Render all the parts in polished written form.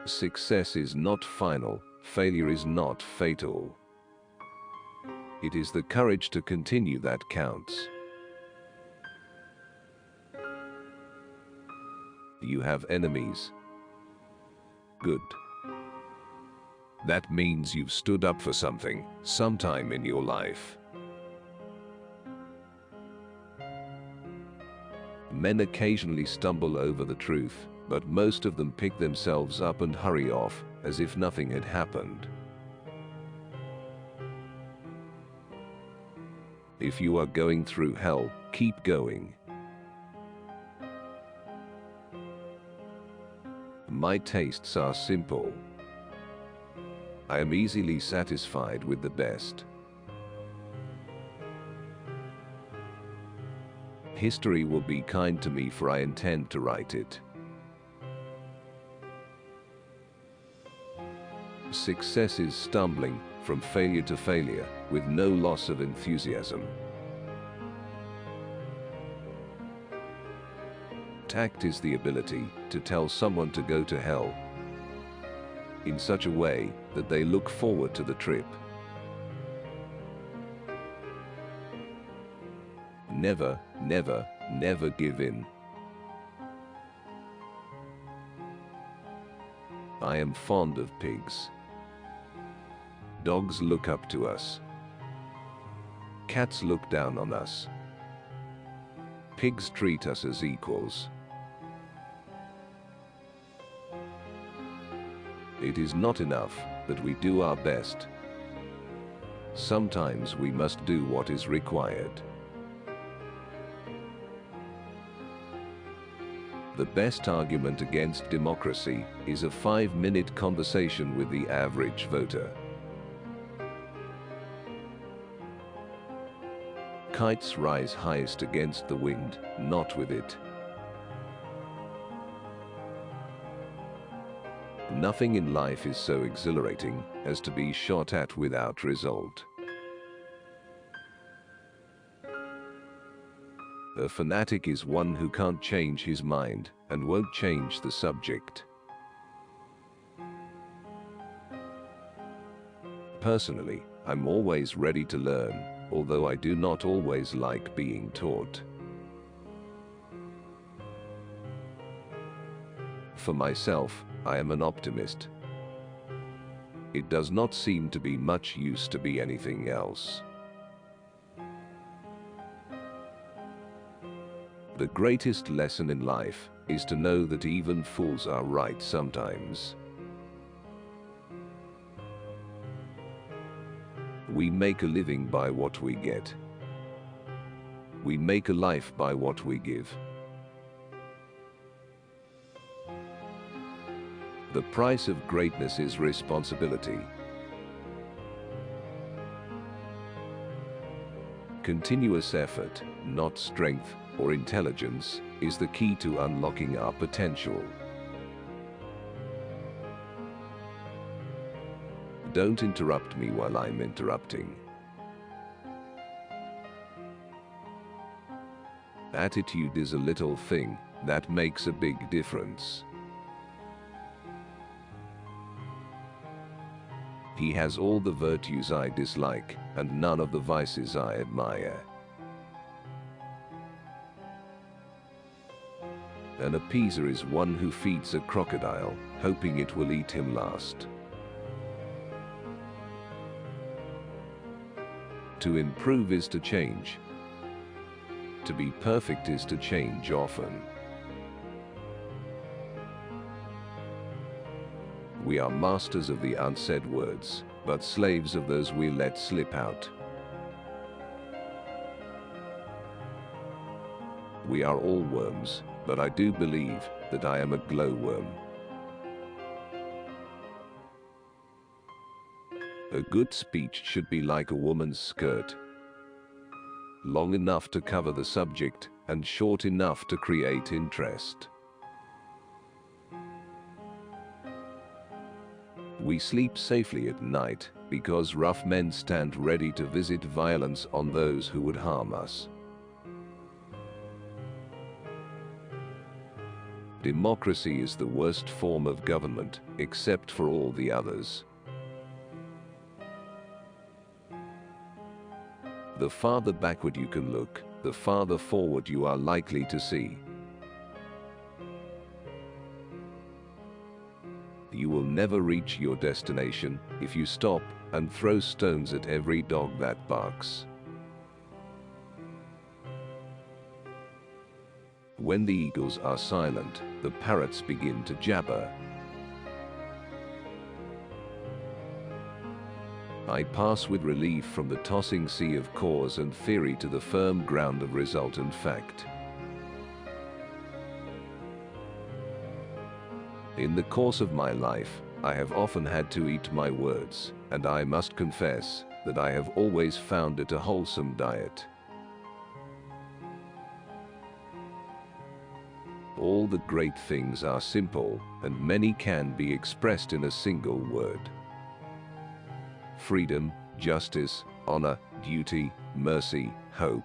Success is not final, failure is not fatal. It is the courage to continue that counts. You have enemies. Good. That means you've stood up for something, sometime in your life. Men occasionally stumble over the truth, but most of them pick themselves up and hurry off, as if nothing had happened. If you are going through hell, keep going. My tastes are simple. I am easily satisfied with the best. History will be kind to me, for I intend to write it. Success is stumbling from failure to failure with no loss of enthusiasm. Tact is the ability to tell someone to go to hell in such a way that they look forward to the trip. Never, never, never give in. I am fond of pigs. Dogs look up to us. Cats look down on us. Pigs treat us as equals. It is not enough that we do our best. Sometimes we must do what is required. The best argument against democracy is a 5-minute conversation with the average voter. Kites rise highest against the wind, not with it. Nothing in life is so exhilarating as to be shot at without result. A fanatic is one who can't change his mind and won't change the subject. Personally, I'm always ready to learn, although I do not always like being taught. For myself, I am an optimist. It does not seem to be much use to be anything else. The greatest lesson in life is to know that even fools are right sometimes. We make a living by what we get. We make a life by what we give. The price of greatness is responsibility. Continuous effort, not strength or intelligence, is the key to unlocking our potential. Don't interrupt me while I'm interrupting. Attitude is a little thing that makes a big difference. He has all the virtues I dislike and none of the vices I admire. An appeaser is one who feeds a crocodile, hoping it will eat him last. To improve is to change. To be perfect is to change often. We are masters of the unsaid words, but slaves of those we let slip out. We are all worms, but I do believe that I am a glowworm. A good speech should be like a woman's skirt. Long enough to cover the subject and short enough to create interest. We sleep safely at night because rough men stand ready to visit violence on those who would harm us. Democracy is the worst form of government, except for all the others. The farther backward you can look, the farther forward you are likely to see. You will never reach your destination if you stop and throw stones at every dog that barks. When the eagles are silent, the parrots begin to jabber. I pass with relief from the tossing sea of cause and theory to the firm ground of result and fact. In the course of my life, I have often had to eat my words, and I must confess that I have always found it a wholesome diet. All the great things are simple, and many can be expressed in a single word. Freedom, justice, honor, duty, mercy, hope.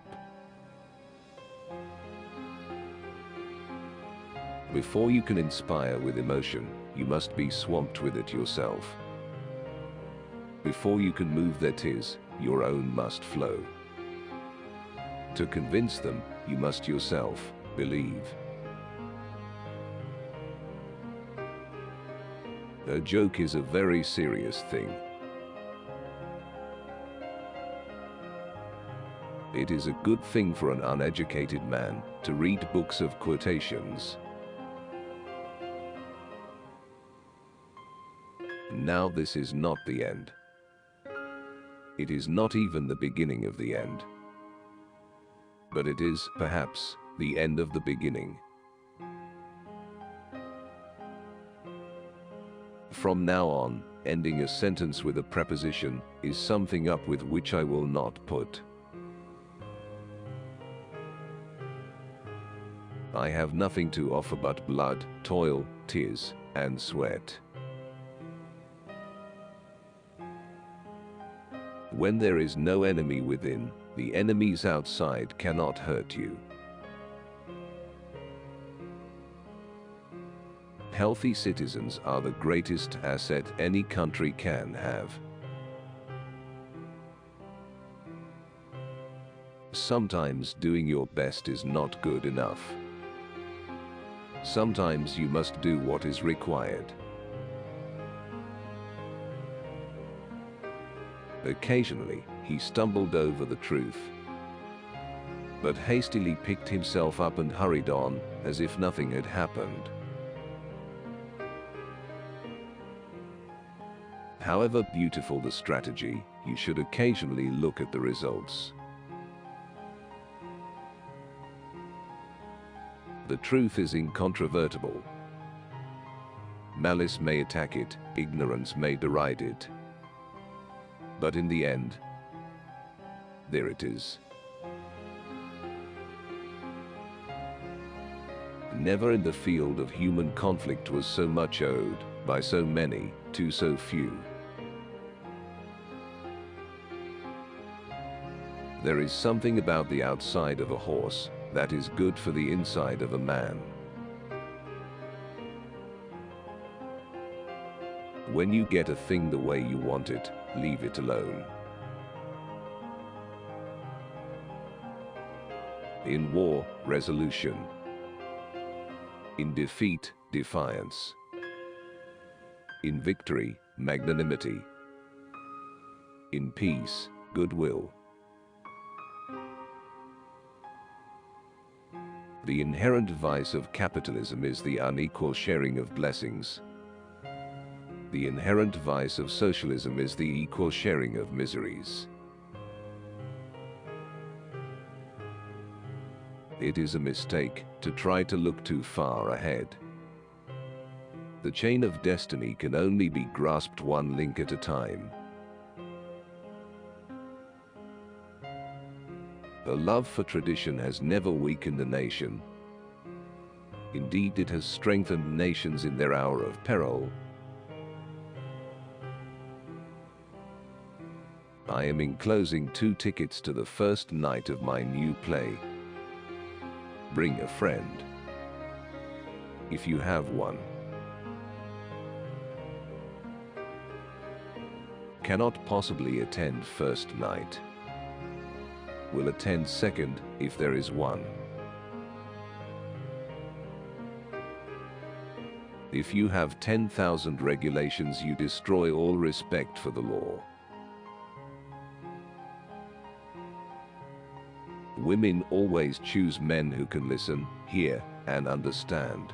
Before you can inspire with emotion, you must be swamped with it yourself. Before you can move their tears, your own must flow. To convince them, you must yourself believe. A joke is a very serious thing. It is a good thing for an uneducated man to read books of quotations. Now this is not the end. It is not even the beginning of the end. But it is, perhaps, the end of the beginning. From now on, ending a sentence with a preposition is something up with which I will not put. I have nothing to offer but blood, toil, tears, and sweat. When there is no enemy within, the enemies outside cannot hurt you. Healthy citizens are the greatest asset any country can have. Sometimes doing your best is not good enough. Sometimes you must do what is required. Occasionally, he stumbled over the truth, but hastily picked himself up and hurried on, as if nothing had happened. However beautiful the strategy, you should occasionally look at the results. The truth is incontrovertible. Malice may attack it, ignorance may deride it. But in the end, there it is. Never in the field of human conflict was so much owed, by so many, to so few. There is something about the outside of a horse that is good for the inside of a man. When you get a thing the way you want it, leave it alone. In war, resolution. In defeat, defiance. In victory, magnanimity. In peace, goodwill. The inherent vice of capitalism is the unequal sharing of blessings. The inherent vice of socialism is the equal sharing of miseries. It is a mistake to try to look too far ahead. The chain of destiny can only be grasped one link at a time. A love for tradition has never weakened a nation. Indeed, it has strengthened nations in their hour of peril. I am enclosing 2 tickets to the first night of my new play. Bring a friend. if you have one. Cannot possibly attend first night. Will attend second if there is one. If you have 10,000 regulations, you destroy all respect for the law. Women always choose men who can listen, hear, and understand.